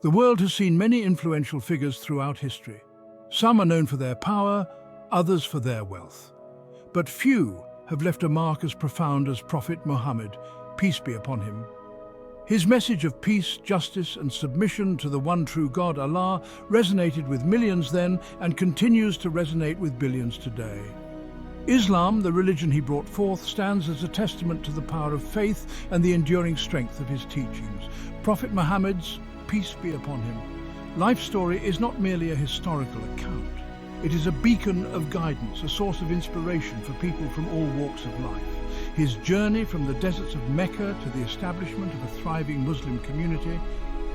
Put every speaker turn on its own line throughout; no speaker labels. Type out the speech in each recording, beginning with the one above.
The world has seen many influential figures throughout history. Some are known for their power, others for their wealth. But few have left a mark as profound as Prophet Muhammad, peace be upon him. His message of peace, justice, and submission to the one true God, Allah, resonated with millions then and continues to resonate with billions today. Islam, the religion he brought forth, stands as a testament to the power of faith and the enduring strength of his teachings. Prophet Muhammad's, peace be upon him, life story is not merely a historical account. It is a beacon of guidance, a source of inspiration for people from all walks of life. His journey from the deserts of Mecca to the establishment of a thriving Muslim community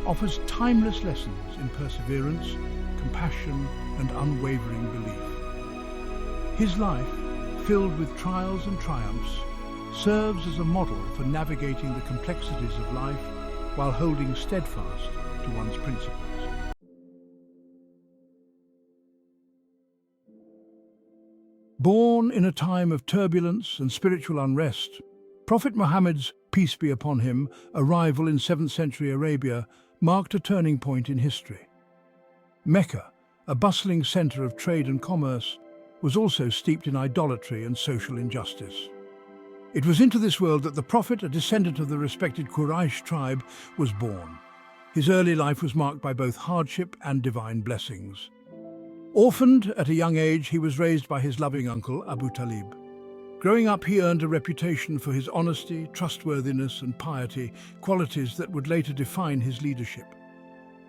offers timeless lessons in perseverance, compassion, and unwavering belief. His life, filled with trials and triumphs, serves as a model for navigating the complexities of life while holding steadfast to one's principles. Born in a time of turbulence and spiritual unrest, Prophet Muhammad's, peace be upon him, arrival in 7th century Arabia marked a turning point in history. Mecca, a bustling center of trade and commerce, was also steeped in idolatry and social injustice. It was into this world that the Prophet, a descendant of the respected Quraysh tribe, was born. His early life was marked by both hardship and divine blessings. Orphaned at a young age, he was raised by his loving uncle, Abu Talib. Growing up, he earned a reputation for his honesty, trustworthiness, and piety, qualities that would later define his leadership.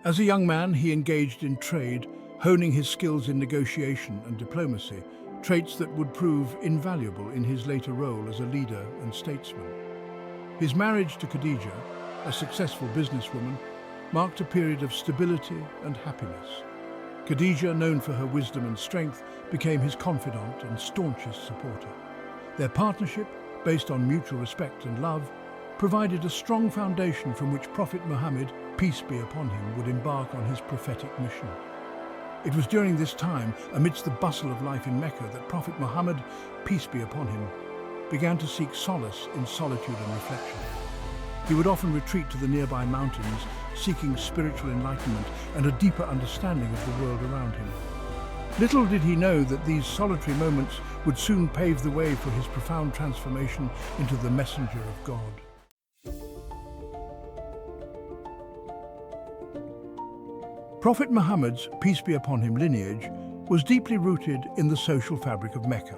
As a young man, he engaged in trade, honing his skills in negotiation and diplomacy, traits that would prove invaluable in his later role as a leader and statesman. His marriage to Khadija, a successful businesswoman, marked a period of stability and happiness. Khadija, known for her wisdom and strength, became his confidant and staunchest supporter. Their partnership, based on mutual respect and love, provided a strong foundation from which Prophet Muhammad, peace be upon him, would embark on his prophetic mission. It was during this time, amidst the bustle of life in Mecca, that Prophet Muhammad, peace be upon him, began to seek solace in solitude and reflection. He would often retreat to the nearby mountains, seeking spiritual enlightenment and a deeper understanding of the world around him. Little did he know that these solitary moments would soon pave the way for his profound transformation into the messenger of God. Prophet Muhammad's, peace be upon him, lineage was deeply rooted in the social fabric of Mecca.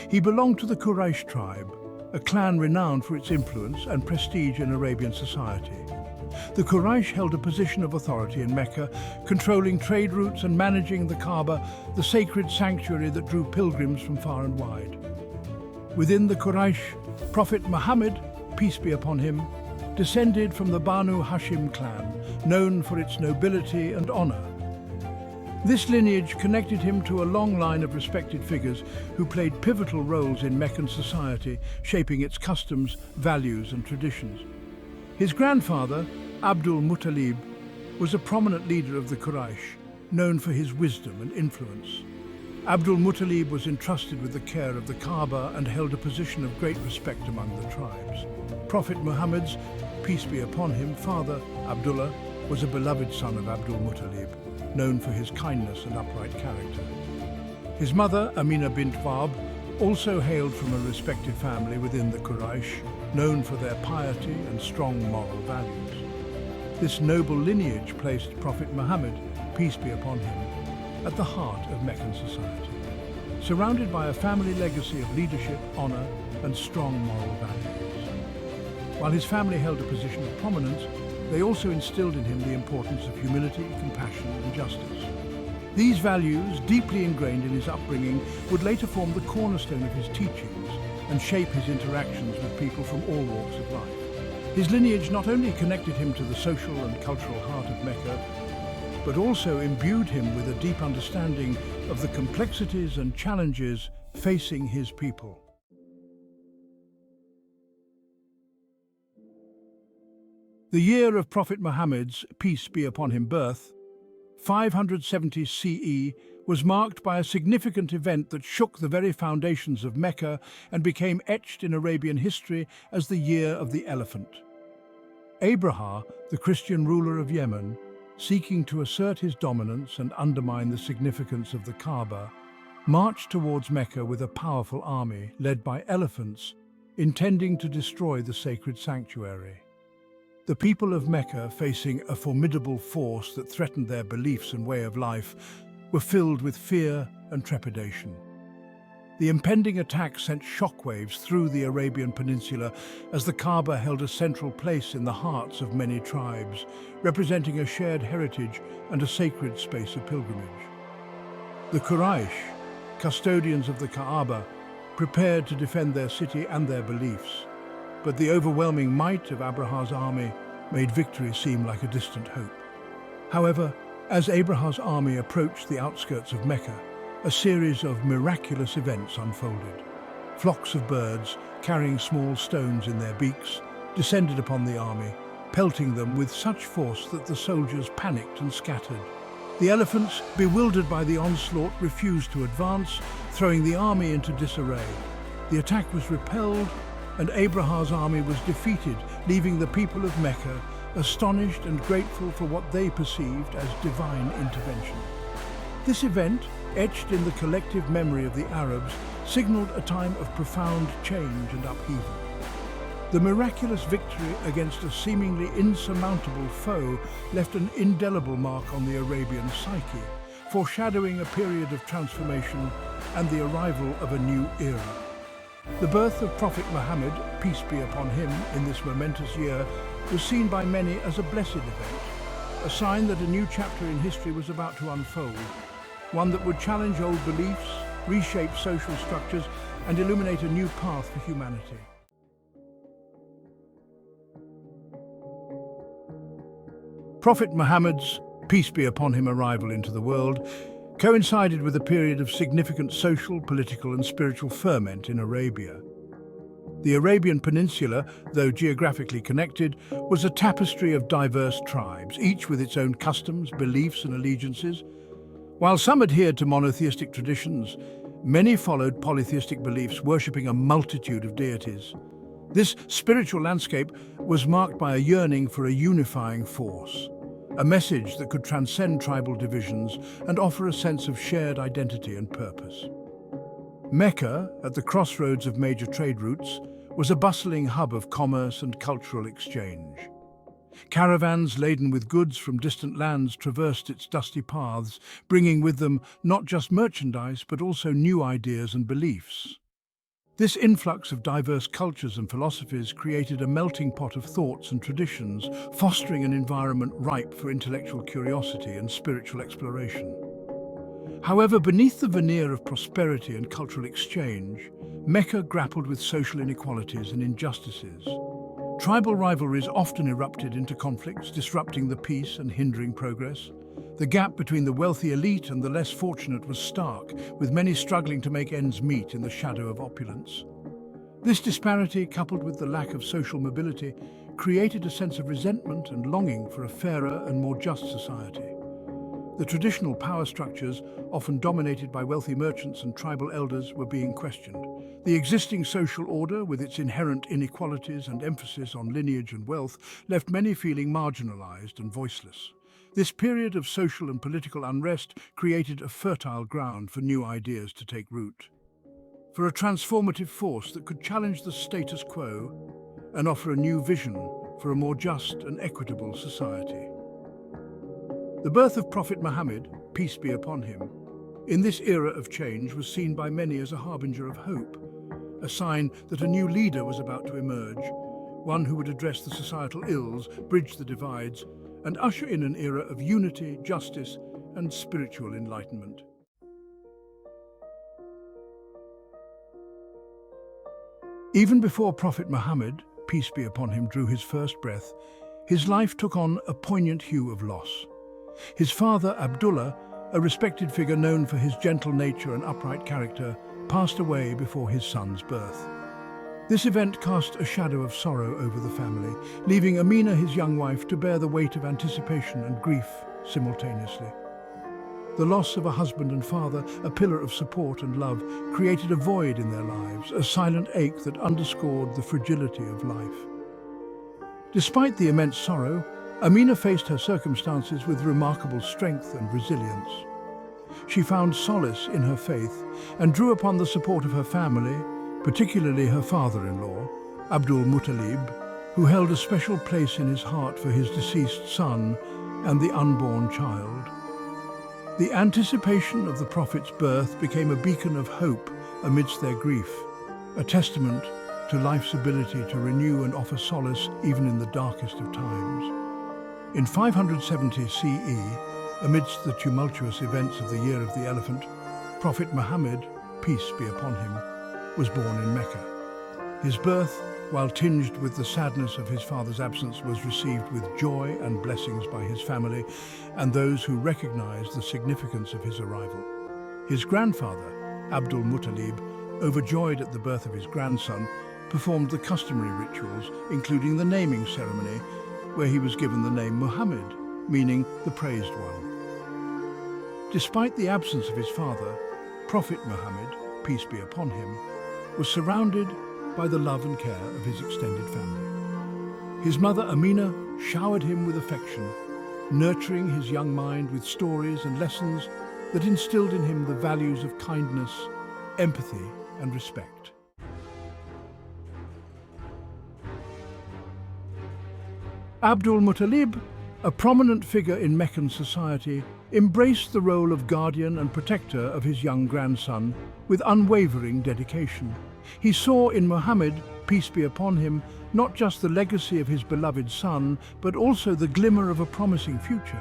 He belonged to the Quraysh tribe, a clan renowned for its influence and prestige in Arabian society. The Quraysh held a position of authority in Mecca, controlling trade routes and managing the Kaaba, the sacred sanctuary that drew pilgrims from far and wide. Within the Quraysh, Prophet Muhammad, peace be upon him, descended from the Banu Hashim clan, known for its nobility and honor. This lineage connected him to a long line of respected figures who played pivotal roles in Meccan society, shaping its customs, values, and traditions. His grandfather, Abdul Muttalib, was a prominent leader of the Quraysh, known for his wisdom and influence. Abdul Muttalib was entrusted with the care of the Kaaba and held a position of great respect among the tribes. Prophet Muhammad's, peace be upon him, father, Abdullah, was a beloved son of Abdul Muttalib, known for his kindness and upright character. His mother, Amina bint Wahb, also hailed from a respected family within the Quraysh, known for their piety and strong moral values. This noble lineage placed Prophet Muhammad, peace be upon him, at the heart of Meccan society, surrounded by a family legacy of leadership, honor, and strong moral values. While his family held a position of prominence, they also instilled in him the importance of humility, compassion, and justice. These values, deeply ingrained in his upbringing, would later form the cornerstone of his teachings and shape his interactions with people from all walks of life. His lineage not only connected him to the social and cultural heart of Mecca, but also imbued him with a deep understanding of the complexities and challenges facing his people. The year of Prophet Muhammad's, peace be upon him, birth, 570 CE, was marked by a significant event that shook the very foundations of Mecca and became etched in Arabian history as the Year of the Elephant. Abraha, the Christian ruler of Yemen, seeking to assert his dominance and undermine the significance of the Kaaba, marched towards Mecca with a powerful army led by elephants, intending to destroy the sacred sanctuary. The people of Mecca, facing a formidable force that threatened their beliefs and way of life, were filled with fear and trepidation. The impending attack sent shockwaves through the Arabian Peninsula as the Kaaba held a central place in the hearts of many tribes, representing a shared heritage and a sacred space of pilgrimage. The Quraysh, custodians of the Kaaba, prepared to defend their city and their beliefs, but the overwhelming might of Abraha's army made victory seem like a distant hope. However, as Abraha's army approached the outskirts of Mecca, a series of miraculous events unfolded. Flocks of birds, carrying small stones in their beaks, descended upon the army, pelting them with such force that the soldiers panicked and scattered. The elephants, bewildered by the onslaught, refused to advance, throwing the army into disarray. The attack was repelled, and Abraha's army was defeated, leaving the people of Mecca astonished and grateful for what they perceived as divine intervention. This event, etched in the collective memory of the Arabs, signaled a time of profound change and upheaval. The miraculous victory against a seemingly insurmountable foe left an indelible mark on the Arabian psyche, foreshadowing a period of transformation and the arrival of a new era. The birth of Prophet Muhammad, peace be upon him, in this momentous year was seen by many as a blessed event, a sign that a new chapter in history was about to unfold, one that would challenge old beliefs, reshape social structures, and illuminate a new path for humanity. Prophet Muhammad's, peace be upon him, arrival into the world coincided with a period of significant social, political, and spiritual ferment in Arabia. The Arabian Peninsula, though geographically connected, was a tapestry of diverse tribes, each with its own customs, beliefs, and allegiances. While some adhered to monotheistic traditions, many followed polytheistic beliefs, worshipping a multitude of deities. This spiritual landscape was marked by a yearning for a unifying force, a message that could transcend tribal divisions and offer a sense of shared identity and purpose. Mecca, at the crossroads of major trade routes, was a bustling hub of commerce and cultural exchange. Caravans laden with goods from distant lands traversed its dusty paths, bringing with them not just merchandise but also new ideas and beliefs. This influx of diverse cultures and philosophies created a melting pot of thoughts and traditions, fostering an environment ripe for intellectual curiosity and spiritual exploration. However, beneath the veneer of prosperity and cultural exchange, Mecca grappled with social inequalities and injustices. Tribal rivalries often erupted into conflicts, disrupting the peace and hindering progress. The gap between the wealthy elite and the less fortunate was stark, with many struggling to make ends meet in the shadow of opulence. This disparity, coupled with the lack of social mobility, created a sense of resentment and longing for a fairer and more just society. The traditional power structures, often dominated by wealthy merchants and tribal elders, were being questioned. The existing social order, with its inherent inequalities and emphasis on lineage and wealth, left many feeling marginalized and voiceless. This period of social and political unrest created a fertile ground for new ideas to take root, for a transformative force that could challenge the status quo and offer a new vision for a more just and equitable society. The birth of Prophet Muhammad, peace be upon him, in this era of change was seen by many as a harbinger of hope, a sign that a new leader was about to emerge, one who would address the societal ills, bridge the divides, and usher in an era of unity, justice, and spiritual enlightenment. Even before Prophet Muhammad, peace be upon him, drew his first breath, his life took on a poignant hue of loss. His father, Abdullah, a respected figure known for his gentle nature and upright character, passed away before his son's birth. This event cast a shadow of sorrow over the family, leaving Amina, his young wife, to bear the weight of anticipation and grief simultaneously. The loss of a husband and father, a pillar of support and love, created a void in their lives, a silent ache that underscored the fragility of life. Despite the immense sorrow, Amina faced her circumstances with remarkable strength and resilience. She found solace in her faith and drew upon the support of her family, particularly her father-in-law, Abdul Muttalib, who held a special place in his heart for his deceased son and the unborn child. The anticipation of the Prophet's birth became a beacon of hope amidst their grief, a testament to life's ability to renew and offer solace even in the darkest of times. In 570 CE, amidst the tumultuous events of the Year of the Elephant, Prophet Muhammad, peace be upon him, was born in Mecca. His birth, while tinged with the sadness of his father's absence, was received with joy and blessings by his family and those who recognized the significance of his arrival. His grandfather, Abdul Muttalib, overjoyed at the birth of his grandson, performed the customary rituals, including the naming ceremony, where he was given the name Muhammad, meaning the praised one. Despite the absence of his father, Prophet Muhammad, peace be upon him, was surrounded by the love and care of his extended family. His mother Amina showered him with affection, nurturing his young mind with stories and lessons that instilled in him the values of kindness, empathy, and respect. Abdul Muttalib, a prominent figure in Meccan society, embraced the role of guardian and protector of his young grandson with unwavering dedication. He saw in Muhammad, peace be upon him, not just the legacy of his beloved son, but also the glimmer of a promising future.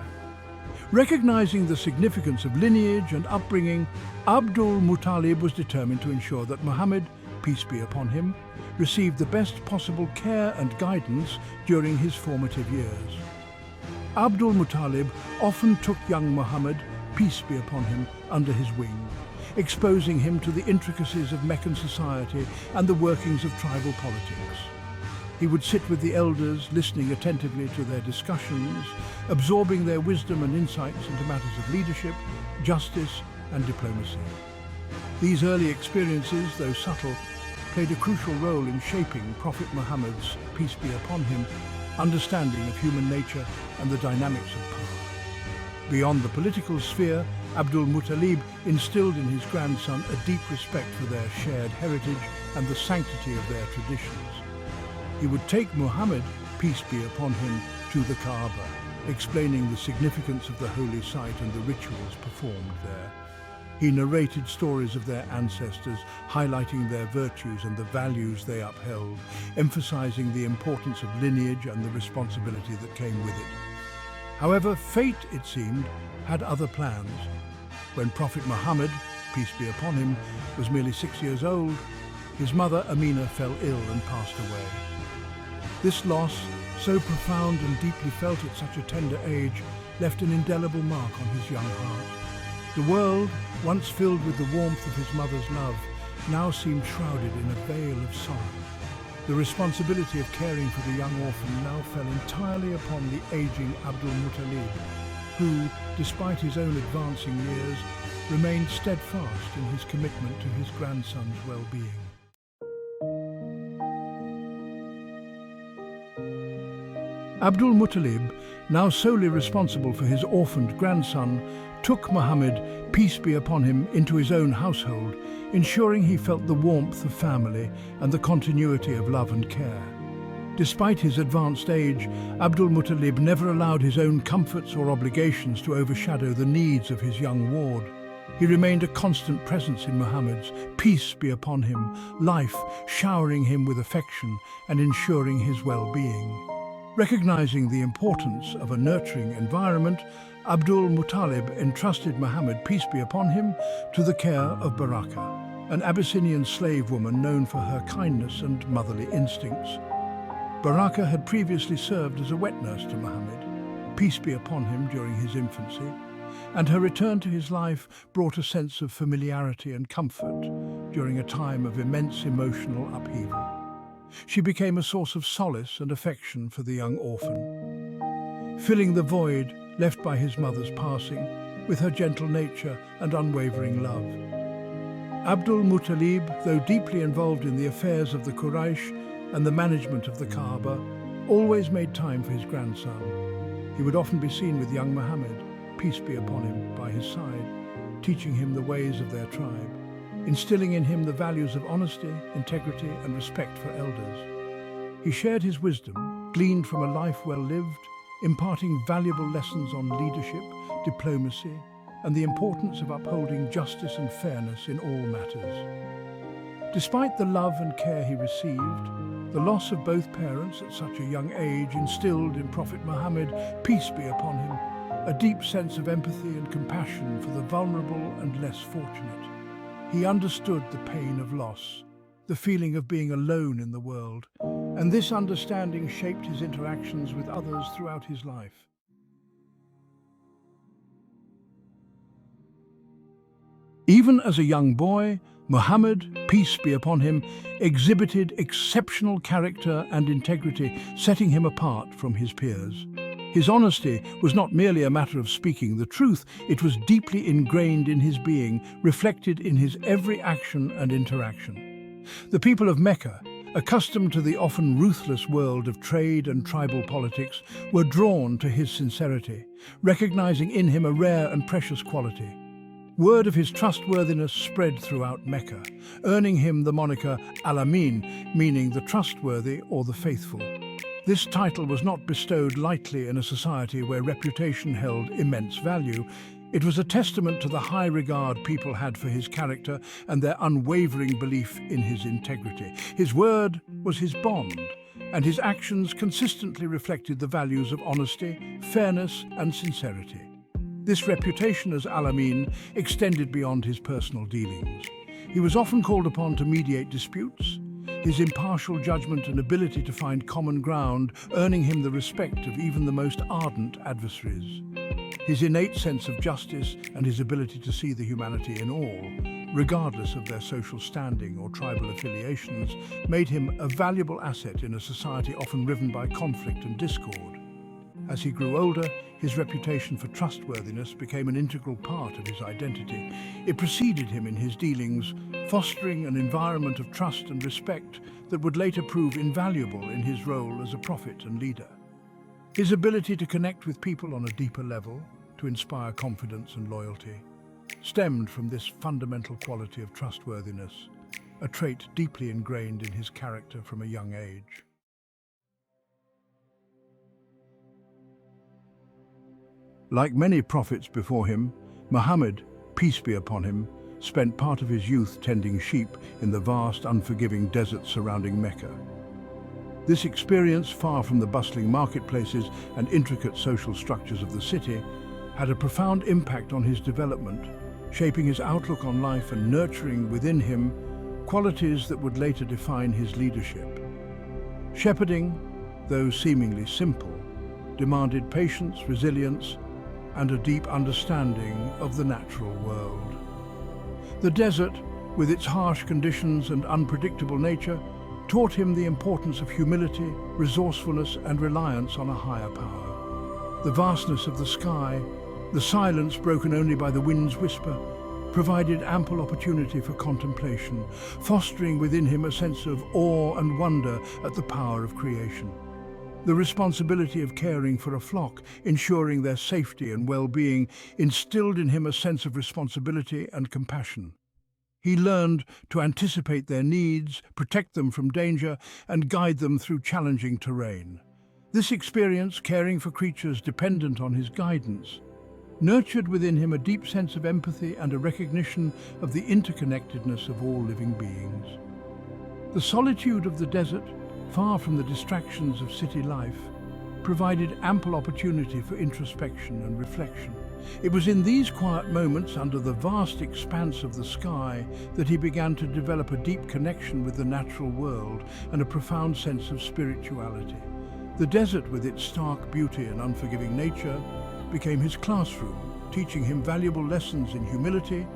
Recognizing the significance of lineage and upbringing, Abdul Muttalib was determined to ensure that Muhammad, peace be upon him, received the best possible care and guidance during his formative years. Abdul Muttalib often took young Muhammad, peace be upon him, under his wing, exposing him to the intricacies of Meccan society and the workings of tribal politics. He would sit with the elders, listening attentively to their discussions, absorbing their wisdom and insights into matters of leadership, justice, and diplomacy. These early experiences, though subtle, played a crucial role in shaping Prophet Muhammad's, peace be upon him, understanding of human nature and the dynamics of power. Beyond the political sphere, Abdul Muttalib instilled in his grandson a deep respect for their shared heritage and the sanctity of their traditions. He would take Muhammad, peace be upon him, to the Kaaba, explaining the significance of the holy site and the rituals performed there. He narrated stories of their ancestors, highlighting their virtues and the values they upheld, emphasizing the importance of lineage and the responsibility that came with it. However, fate, it seemed, had other plans. When Prophet Muhammad, peace be upon him, was merely 6 years old, his mother Amina fell ill and passed away. This loss, so profound and deeply felt at such a tender age, left an indelible mark on his young heart. The world, once filled with the warmth of his mother's love, now seemed shrouded in a veil of sorrow. The responsibility of caring for the young orphan now fell entirely upon the aging Abdul Muttalib, who, despite his own advancing years, remained steadfast in his commitment to his grandson's well-being. Abdul Muttalib, now solely responsible for his orphaned grandson, took Muhammad, peace be upon him, into his own household, ensuring he felt the warmth of family and the continuity of love and care. Despite his advanced age, Abdul Muttalib never allowed his own comforts or obligations to overshadow the needs of his young ward. He remained a constant presence in Muhammad's, peace be upon him, life, showering him with affection and ensuring his well-being. Recognizing the importance of a nurturing environment, Abdul Muttalib entrusted Muhammad, peace be upon him, to the care of Baraka, an Abyssinian slave woman known for her kindness and motherly instincts. Baraka had previously served as a wet nurse to Muhammad, peace be upon him, during his infancy, and her return to his life brought a sense of familiarity and comfort during a time of immense emotional upheaval. She became a source of solace and affection for the young orphan, filling the void left by his mother's passing with her gentle nature and unwavering love. Abdul Muttalib, though deeply involved in the affairs of the Quraysh and the management of the Kaaba, always made time for his grandson. He would often be seen with young Muhammad, peace be upon him, by his side, teaching him the ways of their tribe, instilling in him the values of honesty, integrity, and respect for elders. He shared his wisdom, gleaned from a life well lived, imparting valuable lessons on leadership, diplomacy, and the importance of upholding justice and fairness in all matters. Despite the love and care he received, the loss of both parents at such a young age instilled in Prophet Muhammad, peace be upon him, a deep sense of empathy and compassion for the vulnerable and less fortunate. He understood the pain of loss, the feeling of being alone in the world, and this understanding shaped his interactions with others throughout his life. Even as a young boy, Muhammad, peace be upon him, exhibited exceptional character and integrity, setting him apart from his peers. His honesty was not merely a matter of speaking the truth, it was deeply ingrained in his being, reflected in his every action and interaction. The people of Mecca, accustomed to the often ruthless world of trade and tribal politics, were drawn to his sincerity, recognizing in him a rare and precious quality. Word of his trustworthiness spread throughout Mecca, earning him the moniker Al-Amin, meaning the trustworthy or the faithful. This title was not bestowed lightly in a society where reputation held immense value. It was a testament to the high regard people had for his character and their unwavering belief in his integrity. His word was his bond, and his actions consistently reflected the values of honesty, fairness, and sincerity. This reputation as Al-Amin extended beyond his personal dealings. He was often called upon to mediate disputes, his impartial judgment and ability to find common ground earning him the respect of even the most ardent adversaries. His innate sense of justice and his ability to see the humanity in all, regardless of their social standing or tribal affiliations, made him a valuable asset in a society often riven by conflict and discord. As he grew older, his reputation for trustworthiness became an integral part of his identity. It preceded him in his dealings, fostering an environment of trust and respect that would later prove invaluable in his role as a prophet and leader. His ability to connect with people on a deeper level, to inspire confidence and loyalty, stemmed from this fundamental quality of trustworthiness, a trait deeply ingrained in his character from a young age. Like many prophets before him, Muhammad, peace be upon him, spent part of his youth tending sheep in the vast, unforgiving desert surrounding Mecca. This experience, far from the bustling marketplaces and intricate social structures of the city, had a profound impact on his development, shaping his outlook on life and nurturing within him qualities that would later define his leadership. Shepherding, though seemingly simple, demanded patience, resilience, and a deep understanding of the natural world. The desert, with its harsh conditions and unpredictable nature, taught him the importance of humility, resourcefulness, and reliance on a higher power. The vastness of the sky, the silence broken only by the wind's whisper, provided ample opportunity for contemplation, fostering within him a sense of awe and wonder at the power of creation. The responsibility of caring for a flock, ensuring their safety and well-being, instilled in him a sense of responsibility and compassion. He learned to anticipate their needs, protect them from danger, and guide them through challenging terrain. This experience, caring for creatures dependent on his guidance, nurtured within him a deep sense of empathy and a recognition of the interconnectedness of all living beings. The solitude of the desert, far from the distractions of city life, provided ample opportunity for introspection and reflection. It was in these quiet moments under the vast expanse of the sky that he began to develop a deep connection with the natural world and a profound sense of spirituality. The desert, with its stark beauty and unforgiving nature, became his classroom, teaching him valuable lessons in humility,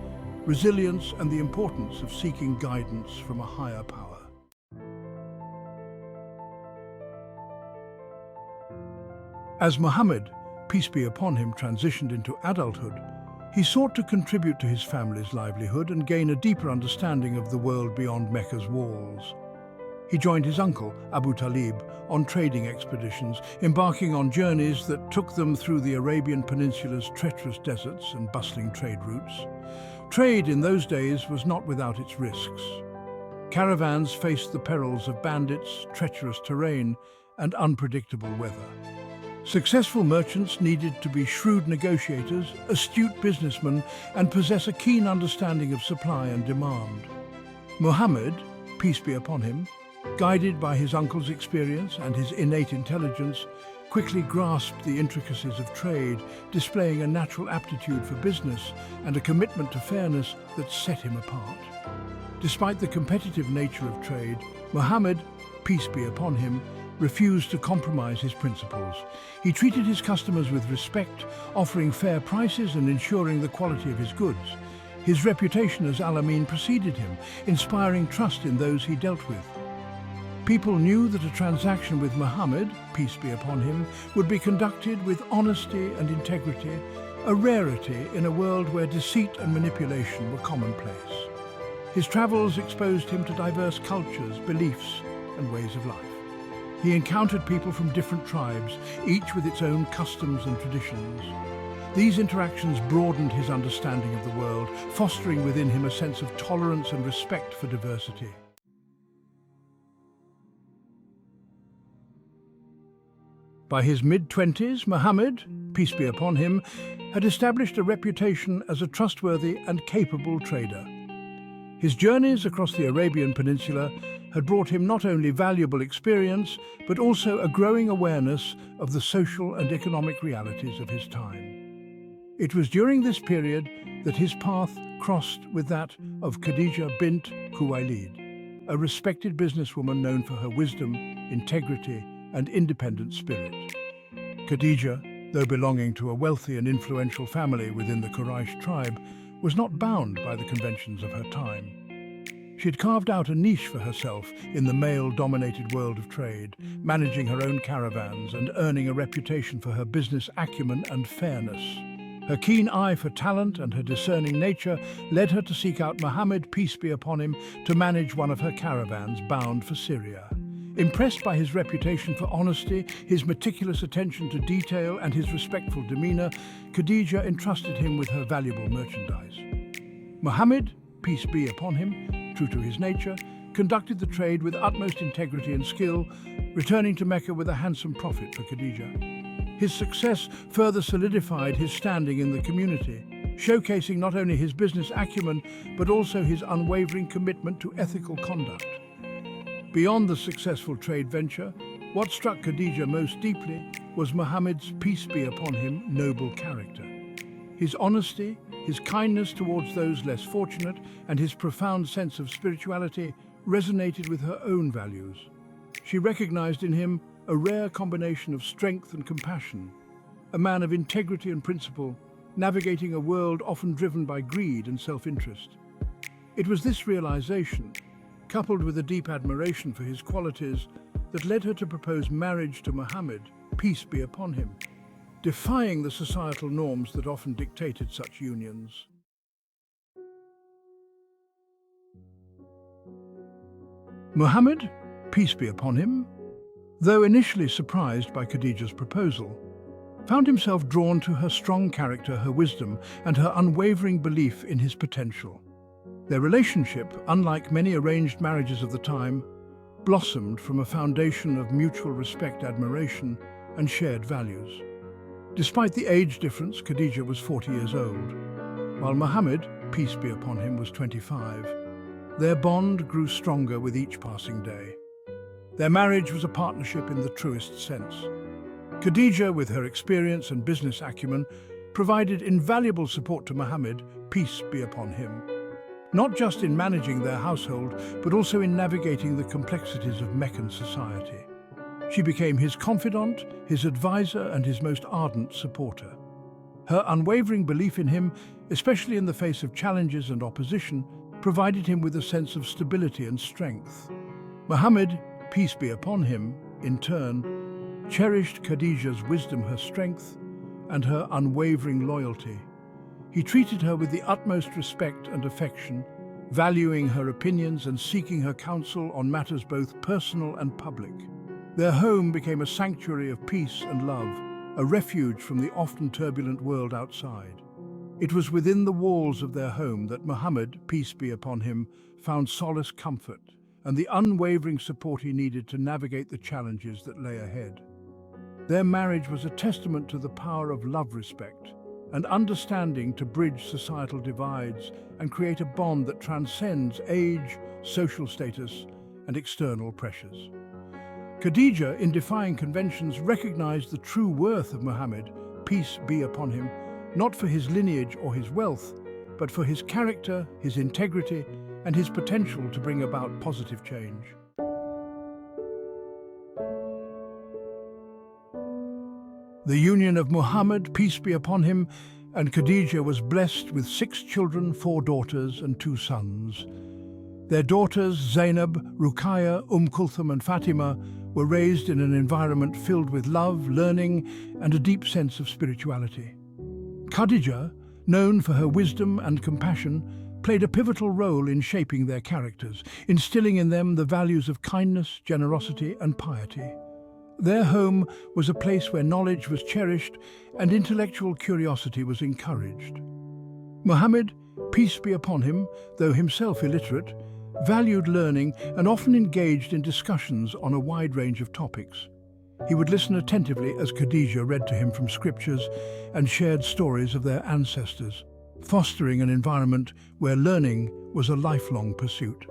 resilience, and the importance of seeking guidance from a higher power. As Muhammad, peace be upon him, transitioned into adulthood, he sought to contribute to his family's livelihood and gain a deeper understanding of the world beyond Mecca's walls. He joined his uncle, Abu Talib, on trading expeditions, embarking on journeys that took them through the Arabian Peninsula's treacherous deserts and bustling trade routes. Trade in those days was not without its risks. Caravans faced the perils of bandits, treacherous terrain, and unpredictable weather. Successful merchants needed to be shrewd negotiators, astute businessmen, and possess a keen understanding of supply and demand. Muhammad, peace be upon him, guided by his uncle's experience and his innate intelligence, quickly grasped the intricacies of trade, displaying a natural aptitude for business and a commitment to fairness that set him apart. Despite the competitive nature of trade, Muhammad, peace be upon him, refused to compromise his principles. He treated his customers with respect, offering fair prices and ensuring the quality of his goods. His reputation as Al-Amin preceded him, inspiring trust in those he dealt with. People knew that a transaction with Muhammad, peace be upon him, would be conducted with honesty and integrity, a rarity in a world where deceit and manipulation were commonplace. His travels exposed him to diverse cultures, beliefs, and ways of life. He encountered people from different tribes, each with its own customs and traditions. These interactions broadened his understanding of the world, fostering within him a sense of tolerance and respect for diversity. By his mid-20s, Muhammad, peace be upon him, had established a reputation as a trustworthy and capable trader. His journeys across the Arabian Peninsula had brought him not only valuable experience, but also a growing awareness of the social and economic realities of his time. It was during this period that his path crossed with that of Khadija bint Khuwaylid, a respected businesswoman known for her wisdom, integrity, and independent spirit. Khadija, though belonging to a wealthy and influential family within the Quraysh tribe, was not bound by the conventions of her time. She had carved out a niche for herself in the male-dominated world of trade, managing her own caravans and earning a reputation for her business acumen and fairness. Her keen eye for talent and her discerning nature led her to seek out Muhammad, peace be upon him, to manage one of her caravans bound for Syria. Impressed by his reputation for honesty, his meticulous attention to detail, and his respectful demeanor, Khadija entrusted him with her valuable merchandise. Muhammad, peace be upon him, true to his nature, conducted the trade with utmost integrity and skill, returning to Mecca with a handsome profit for Khadija. His success further solidified his standing in the community, showcasing not only his business acumen, but also his unwavering commitment to ethical conduct. Beyond the successful trade venture, what struck Khadija most deeply was Muhammad's, peace be upon him, noble character. His honesty, his kindness towards those less fortunate, and his profound sense of spirituality resonated with her own values. She recognized in him a rare combination of strength and compassion, a man of integrity and principle, navigating a world often driven by greed and self-interest. It was this realization, coupled with a deep admiration for his qualities, that led her to propose marriage to Muhammad, peace be upon him, defying the societal norms that often dictated such unions. Muhammad, peace be upon him, though initially surprised by Khadija's proposal, found himself drawn to her strong character, her wisdom, and her unwavering belief in his potential. Their relationship, unlike many arranged marriages of the time, blossomed from a foundation of mutual respect, admiration, and shared values. Despite the age difference, Khadija was 40 years old, while Muhammad, peace be upon him, was 25. Their bond grew stronger with each passing day. Their marriage was a partnership in the truest sense. Khadija, with her experience and business acumen, provided invaluable support to Muhammad, peace be upon him, not just in managing their household, but also in navigating the complexities of Meccan society. She became his confidant, his advisor, and his most ardent supporter. Her unwavering belief in him, especially in the face of challenges and opposition, provided him with a sense of stability and strength. Muhammad, peace be upon him, in turn, cherished Khadija's wisdom, her strength, and her unwavering loyalty. He treated her with the utmost respect and affection, valuing her opinions and seeking her counsel on matters both personal and public. Their home became a sanctuary of peace and love, a refuge from the often turbulent world outside. It was within the walls of their home that Muhammad, peace be upon him, found solace, comfort, and the unwavering support he needed to navigate the challenges that lay ahead. Their marriage was a testament to the power of love, respect, and understanding to bridge societal divides and create a bond that transcends age, social status, and external pressures. Khadija, in defying conventions, recognized the true worth of Muhammad, peace be upon him, not for his lineage or his wealth, but for his character, his integrity, and his potential to bring about positive change. The union of Muhammad, peace be upon him, and Khadija was blessed with 6 children, 4 daughters and 2 sons. Their daughters, Zainab, Ruqayya, Kulthum and Fatima, were raised in an environment filled with love, learning, and a deep sense of spirituality. Khadija, known for her wisdom and compassion, played a pivotal role in shaping their characters, instilling in them the values of kindness, generosity, and piety. Their home was a place where knowledge was cherished and intellectual curiosity was encouraged. Muhammad, peace be upon him, though himself illiterate, valued learning and often engaged in discussions on a wide range of topics. He would listen attentively as Khadija read to him from scriptures and shared stories of their ancestors, fostering an environment where learning was a lifelong pursuit.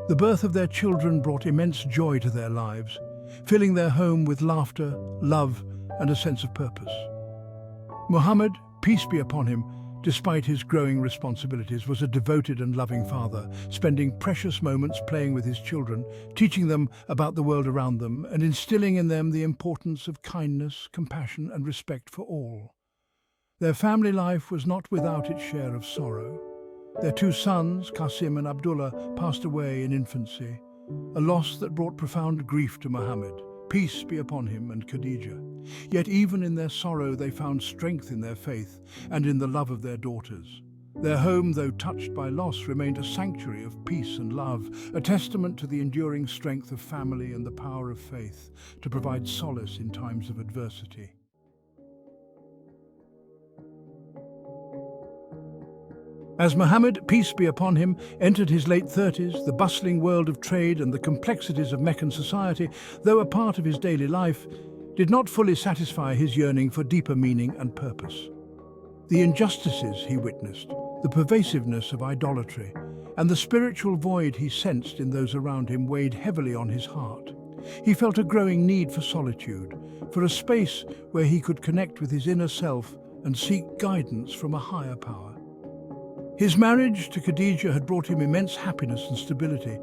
The birth of their children brought immense joy to their lives, filling their home with laughter, love, and a sense of purpose. Muhammad, peace be upon him, despite his growing responsibilities, was a devoted and loving father, spending precious moments playing with his children, teaching them about the world around them, and instilling in them the importance of kindness, compassion, and respect for all. Their family life was not without its share of sorrow. Their 2 sons, Qasim and Abdullah, passed away in infancy, a loss that brought profound grief to Muhammad, peace be upon him, and Khadija. Yet even in their sorrow they found strength in their faith and in the love of their daughters. Their home, though touched by loss, remained a sanctuary of peace and love, a testament to the enduring strength of family and the power of faith to provide solace in times of adversity. As Muhammad, peace be upon him, entered his late 30s, the bustling world of trade and the complexities of Meccan society, though a part of his daily life, did not fully satisfy his yearning for deeper meaning and purpose. The injustices he witnessed, the pervasiveness of idolatry, and the spiritual void he sensed in those around him weighed heavily on his heart. He felt a growing need for solitude, for a space where he could connect with his inner self and seek guidance from a higher power. His marriage to Khadija had brought him immense happiness and stability,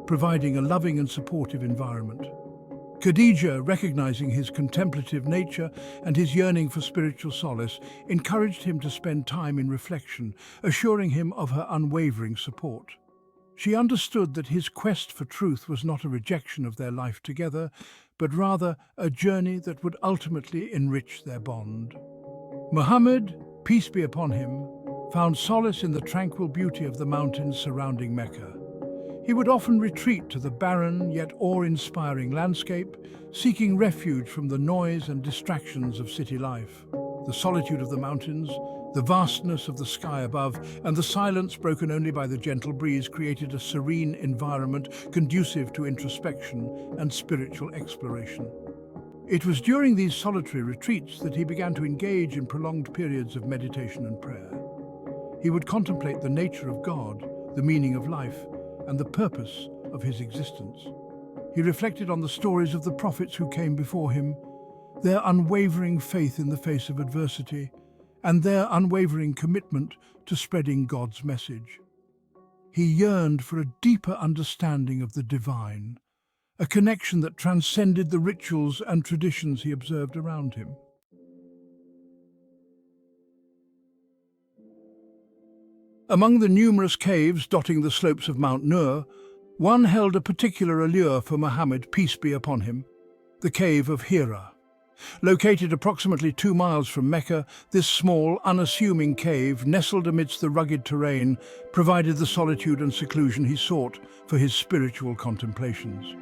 providing a loving and supportive environment. Khadija, recognizing his contemplative nature and his yearning for spiritual solace, encouraged him to spend time in reflection, assuring him of her unwavering support. She understood that his quest for truth was not a rejection of their life together, but rather a journey that would ultimately enrich their bond. Muhammad, peace be upon him, found solace in the tranquil beauty of the mountains surrounding Mecca. He would often retreat to the barren yet awe-inspiring landscape, seeking refuge from the noise and distractions of city life. The solitude of the mountains, the vastness of the sky above, and the silence broken only by the gentle breeze created a serene environment conducive to introspection and spiritual exploration. It was during these solitary retreats that he began to engage in prolonged periods of meditation and prayer. He would contemplate the nature of God, the meaning of life, and the purpose of his existence. He reflected on the stories of the prophets who came before him, their unwavering faith in the face of adversity, and their unwavering commitment to spreading God's message. He yearned for a deeper understanding of the divine, a connection that transcended the rituals and traditions he observed around him. Among the numerous caves dotting the slopes of Mount Nur, one held a particular allure for Muhammad, peace be upon him, the cave of Hira. Located approximately 2 miles from Mecca, this small, unassuming cave, nestled amidst the rugged terrain, provided the solitude and seclusion he sought for his spiritual contemplations.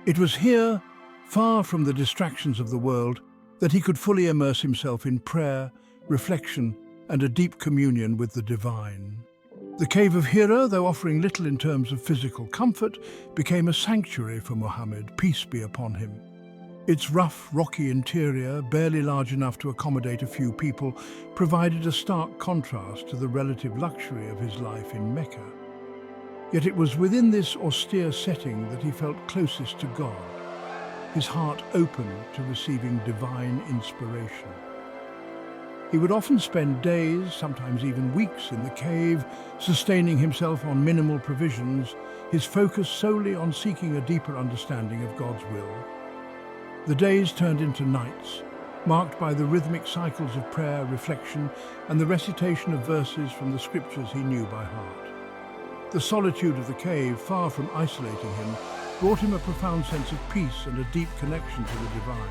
It was here, far from the distractions of the world, that he could fully immerse himself in prayer, reflection, and a deep communion with the divine. The cave of Hira, though offering little in terms of physical comfort, became a sanctuary for Muhammad, peace be upon him. Its rough, rocky interior, barely large enough to accommodate a few people, provided a stark contrast to the relative luxury of his life in Mecca. Yet it was within this austere setting that he felt closest to God, his heart open to receiving divine inspiration. He would often spend days, sometimes even weeks, in the cave, sustaining himself on minimal provisions, his focus solely on seeking a deeper understanding of God's will. The days turned into nights, marked by the rhythmic cycles of prayer, reflection, and the recitation of verses from the scriptures he knew by heart. The solitude of the cave, far from isolating him, brought him a profound sense of peace and a deep connection to the divine.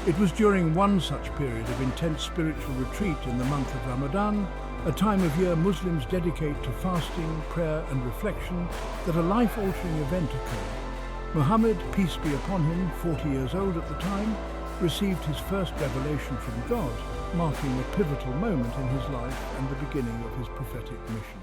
It was during one such period of intense spiritual retreat in the month of Ramadan, a time of year Muslims dedicate to fasting, prayer, and reflection, that a life-altering event occurred. Muhammad, peace be upon him, 40 years old at the time, received his first revelation from God, marking a pivotal moment in his life and the beginning of his prophetic mission.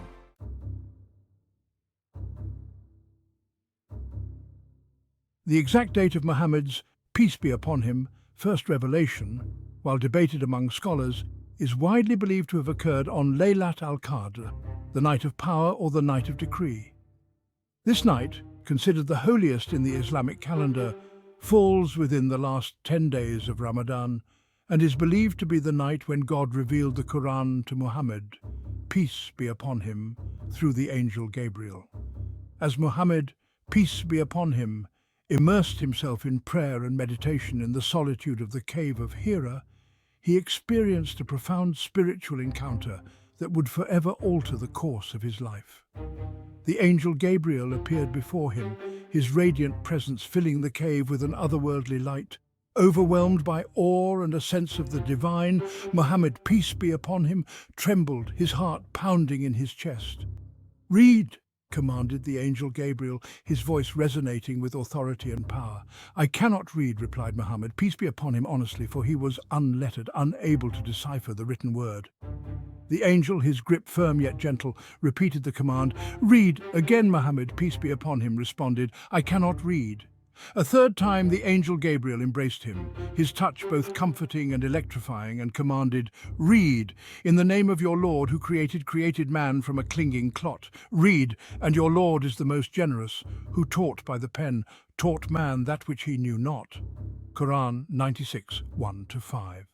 The exact date of Muhammad's, peace be upon him, first revelation, while debated among scholars, is widely believed to have occurred on Laylat al-Qadr, the night of power or the night of decree. This night, considered the holiest in the Islamic calendar, falls within the last 10 days of Ramadan and is believed to be the night when God revealed the Quran to Muhammad, peace be upon him, through the angel Gabriel. As Muhammad, peace be upon him, immersed himself in prayer and meditation in the solitude of the cave of Hira, he experienced a profound spiritual encounter that would forever alter the course of his life. The angel Gabriel appeared before him, his radiant presence filling the cave with an otherworldly light. Overwhelmed by awe and a sense of the divine, Muhammad, peace be upon him, trembled, his heart pounding in his chest. "Read," commanded the angel Gabriel, his voice resonating with authority and power. "I cannot read," replied Muhammad, peace be upon him, honestly, for he was unlettered, unable to decipher the written word. The angel, his grip firm yet gentle, repeated the command. "Read." Again Muhammad, peace be upon him, responded, "I cannot read." A third time the angel Gabriel embraced him, his touch both comforting and electrifying, and commanded, "Read, in the name of your Lord who created man from a clinging clot. Read, and your Lord is the most generous, who taught by the pen, taught man that which he knew not." Quran 96, 1-5.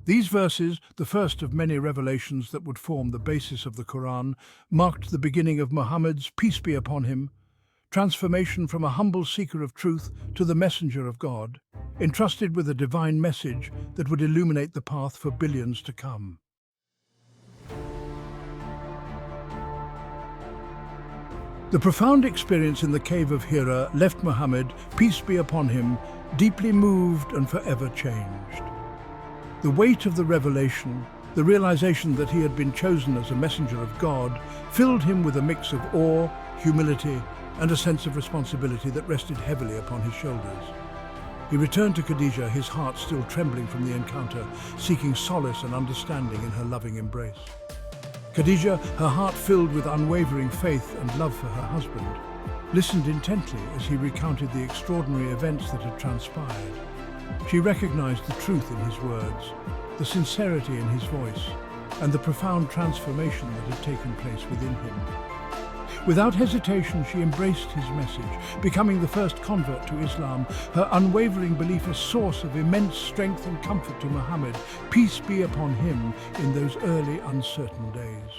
These verses, the first of many revelations that would form the basis of the Quran, marked the beginning of Muhammad's, peace be upon him, transformation from a humble seeker of truth to the messenger of God, entrusted with a divine message that would illuminate the path for billions to come. The profound experience in the cave of Hira left Muhammad, peace be upon him, deeply moved and forever changed. The weight of the revelation, the realization that he had been chosen as a messenger of God, filled him with a mix of awe, humility, and a sense of responsibility that rested heavily upon his shoulders. He returned to Khadija, his heart still trembling from the encounter, seeking solace and understanding in her loving embrace. Khadija, her heart filled with unwavering faith and love for her husband, listened intently as he recounted the extraordinary events that had transpired. She recognized the truth in his words, the sincerity in his voice, and the profound transformation that had taken place within him. Without hesitation, she embraced his message, becoming the first convert to Islam, her unwavering belief a source of immense strength and comfort to Muhammad, peace be upon him, in those early uncertain days.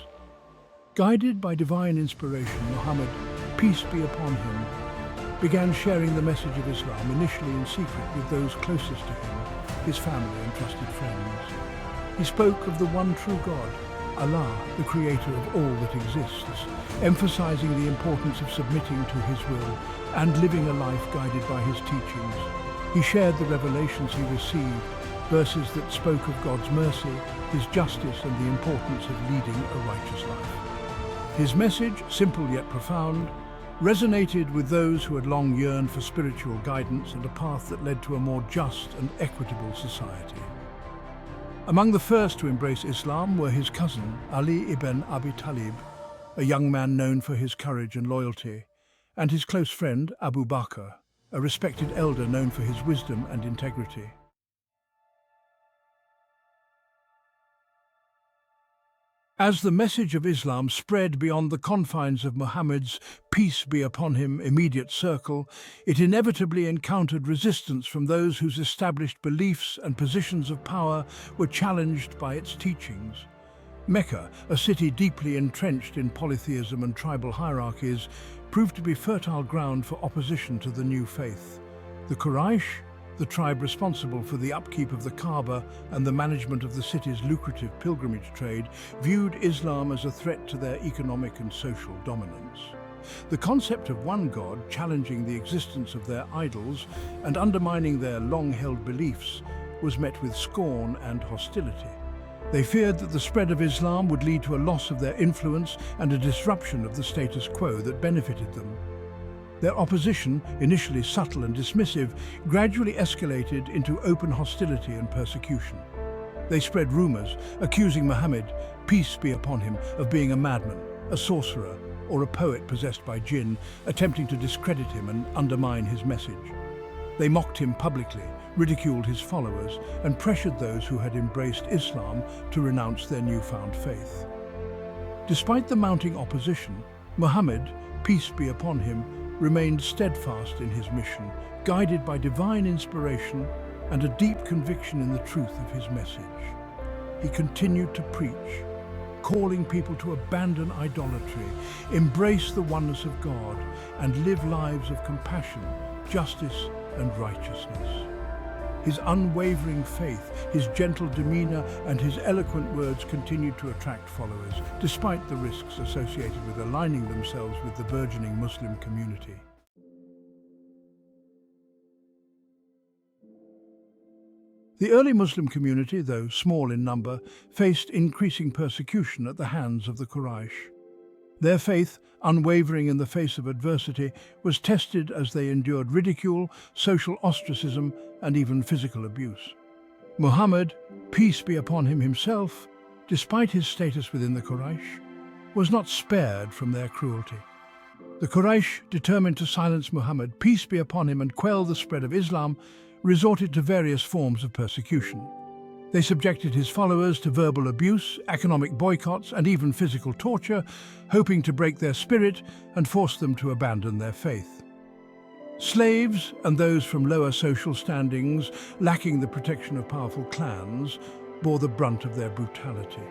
Guided by divine inspiration, Muhammad, peace be upon him, began sharing the message of Islam, initially in secret with those closest to him, his family and trusted friends. He spoke of the one true God, Allah, the creator of all that exists, emphasizing the importance of submitting to his will and living a life guided by his teachings. He shared the revelations he received, verses that spoke of God's mercy, his justice, and the importance of leading a righteous life. His message, simple yet profound, resonated with those who had long yearned for spiritual guidance and a path that led to a more just and equitable society. Among the first to embrace Islam were his cousin, Ali ibn Abi Talib, a young man known for his courage and loyalty, and his close friend, Abu Bakr, a respected elder known for his wisdom and integrity. As the message of Islam spread beyond the confines of Muhammad's, peace be upon him, immediate circle, it inevitably encountered resistance from those whose established beliefs and positions of power were challenged by its teachings. Mecca, a city deeply entrenched in polytheism and tribal hierarchies, proved to be fertile ground for opposition to the new faith. The Quraysh, the tribe responsible for the upkeep of the Kaaba and the management of the city's lucrative pilgrimage trade, viewed Islam as a threat to their economic and social dominance. The concept of one God challenging the existence of their idols and undermining their long-held beliefs was met with scorn and hostility. They feared that the spread of Islam would lead to a loss of their influence and a disruption of the status quo that benefited them. Their opposition, initially subtle and dismissive, gradually escalated into open hostility and persecution. They spread rumors, accusing Muhammad, peace be upon him, of being a madman, a sorcerer, or a poet possessed by jinn, attempting to discredit him and undermine his message. They mocked him publicly, ridiculed his followers, and pressured those who had embraced Islam to renounce their newfound faith. Despite the mounting opposition, Muhammad, peace be upon him, remained steadfast in his mission, guided by divine inspiration and a deep conviction in the truth of his message. He continued to preach, calling people to abandon idolatry, embrace the oneness of God, and live lives of compassion, justice, and righteousness. His unwavering faith, his gentle demeanor, and his eloquent words continued to attract followers, despite the risks associated with aligning themselves with the burgeoning Muslim community. The early Muslim community, though small in number, faced increasing persecution at the hands of the Quraysh. Their faith, unwavering in the face of adversity, was tested as they endured ridicule, social ostracism, and even physical abuse. Muhammad, peace be upon him himself, despite his status within the Quraysh, was not spared from their cruelty. The Quraysh, determined to silence Muhammad, peace be upon him, and quell the spread of Islam, resorted to various forms of persecution. They subjected his followers to verbal abuse, economic boycotts, and even physical torture, hoping to break their spirit and force them to abandon their faith. Slaves and those from lower social standings, lacking the protection of powerful clans, bore the brunt of their brutality.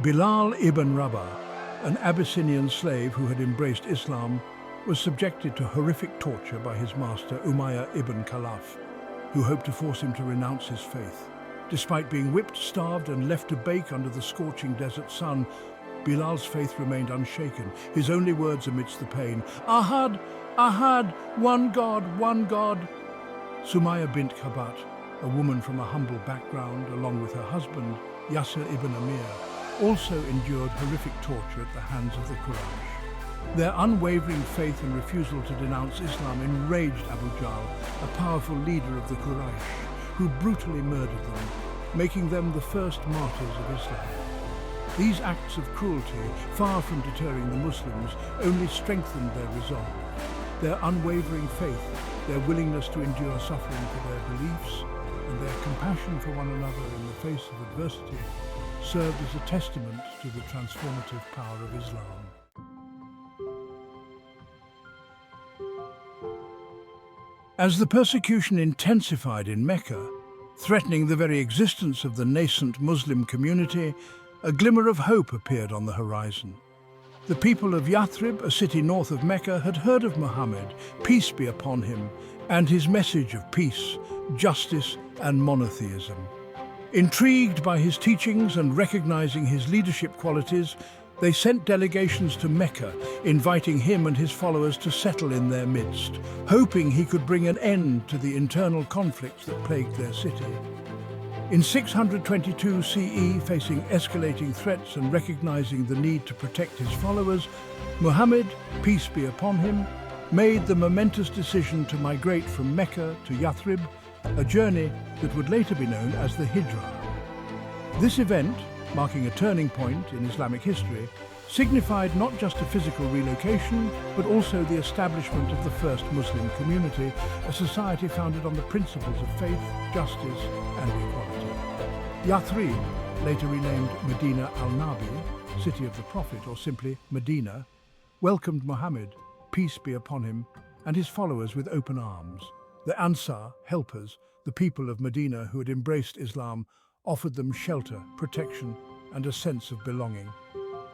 Bilal ibn Rabah, an Abyssinian slave who had embraced Islam, was subjected to horrific torture by his master Umayyah ibn Khalaf, who hoped to force him to renounce his faith. Despite being whipped, starved, and left to bake under the scorching desert sun, Bilal's faith remained unshaken, his only words amidst the pain, "Ahad, Ahad, one God, one God." Sumayya bint Kabat, a woman from a humble background, along with her husband, Yasser ibn Amir, also endured horrific torture at the hands of the Quraysh. Their unwavering faith and refusal to denounce Islam enraged Abu Jahl, a powerful leader of the Quraysh, who brutally murdered them, making them the first martyrs of Islam. These acts of cruelty, far from deterring the Muslims, only strengthened their resolve. Their unwavering faith, their willingness to endure suffering for their beliefs, and their compassion for one another in the face of adversity, served as a testament to the transformative power of Islam. As the persecution intensified in Mecca, threatening the very existence of the nascent Muslim community, a glimmer of hope appeared on the horizon. The people of Yathrib, a city north of Mecca, had heard of Muhammad, peace be upon him, and his message of peace, justice, and monotheism. Intrigued by his teachings and recognizing his leadership qualities, They sent delegations to Mecca, inviting him and his followers to settle in their midst, hoping he could bring an end to the internal conflicts that plagued their city. In 622 CE, facing escalating threats and recognizing the need to protect his followers, Muhammad, peace be upon him, made the momentous decision to migrate from Mecca to Yathrib, a journey that would later be known as the Hijrah. This event, marking a turning point in Islamic history, signified not just a physical relocation, but also the establishment of the first Muslim community, a society founded on the principles of faith, justice, and equality. Yathrib, later renamed Medina al-Nabi, City of the Prophet, or simply Medina, welcomed Muhammad, peace be upon him, and his followers with open arms. The Ansar, helpers, the people of Medina who had embraced Islam, offered them shelter, protection, and a sense of belonging.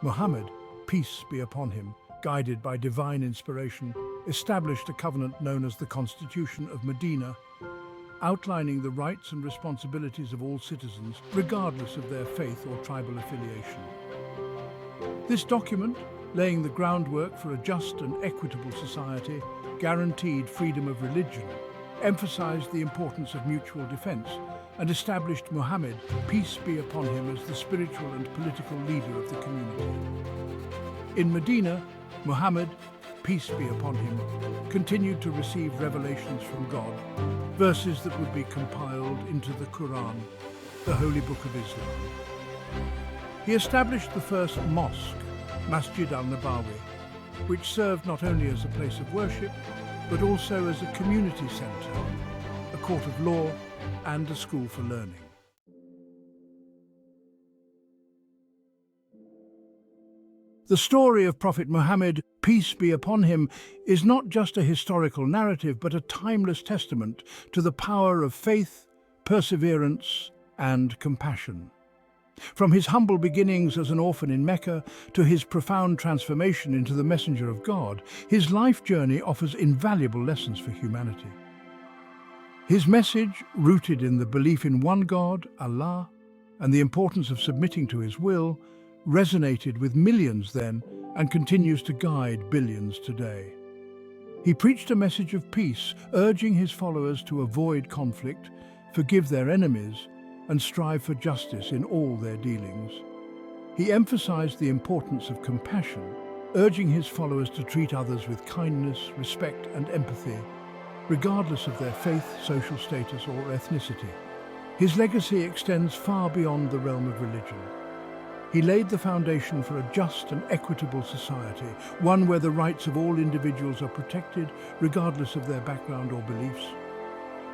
Muhammad, peace be upon him, guided by divine inspiration, established a covenant known as the Constitution of Medina, outlining the rights and responsibilities of all citizens, regardless of their faith or tribal affiliation. This document, laying the groundwork for a just and equitable society, guaranteed freedom of religion, emphasized the importance of mutual defense, and established Muhammad, peace be upon him, as the spiritual and political leader of the community. In Medina, Muhammad, peace be upon him, continued to receive revelations from God, verses that would be compiled into the Quran, the holy book of Islam. He established the first mosque, Masjid al-Nabawi, which served not only as a place of worship, but also as a community centre, a court of law, and a school for learning. The story of Prophet Muhammad, peace be upon him, is not just a historical narrative, but a timeless testament to the power of faith, perseverance, and compassion. From his humble beginnings as an orphan in Mecca to his profound transformation into the messenger of God, his life journey offers invaluable lessons for humanity. His message, rooted in the belief in one God, Allah, and the importance of submitting to his will, resonated with millions then and continues to guide billions today. He preached a message of peace, urging his followers to avoid conflict, forgive their enemies, and strive for justice in all their dealings. He emphasized the importance of compassion, urging his followers to treat others with kindness, respect, and empathy, regardless of their faith, social status, or ethnicity. His legacy extends far beyond the realm of religion. He laid the foundation for a just and equitable society, one where the rights of all individuals are protected, regardless of their background or beliefs.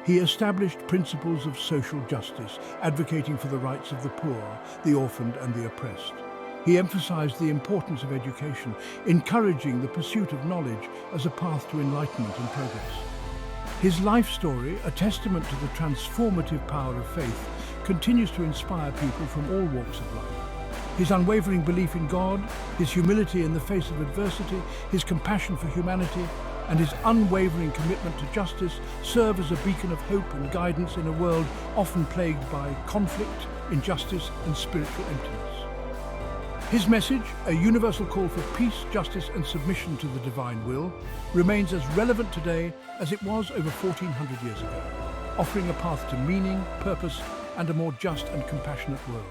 He established principles of social justice, advocating for the rights of the poor, the orphaned, and the oppressed. He emphasized the importance of education, encouraging the pursuit of knowledge as a path to enlightenment and progress. His life story, a testament to the transformative power of faith, continues to inspire people from all walks of life. His unwavering belief in God, his humility in the face of adversity, his compassion for humanity, and his unwavering commitment to justice serve as a beacon of hope and guidance in a world often plagued by conflict, injustice, and spiritual emptiness. His message, a universal call for peace, justice, and submission to the divine will, remains as relevant today as it was over 1400 years ago, offering a path to meaning, purpose, and a more just and compassionate world.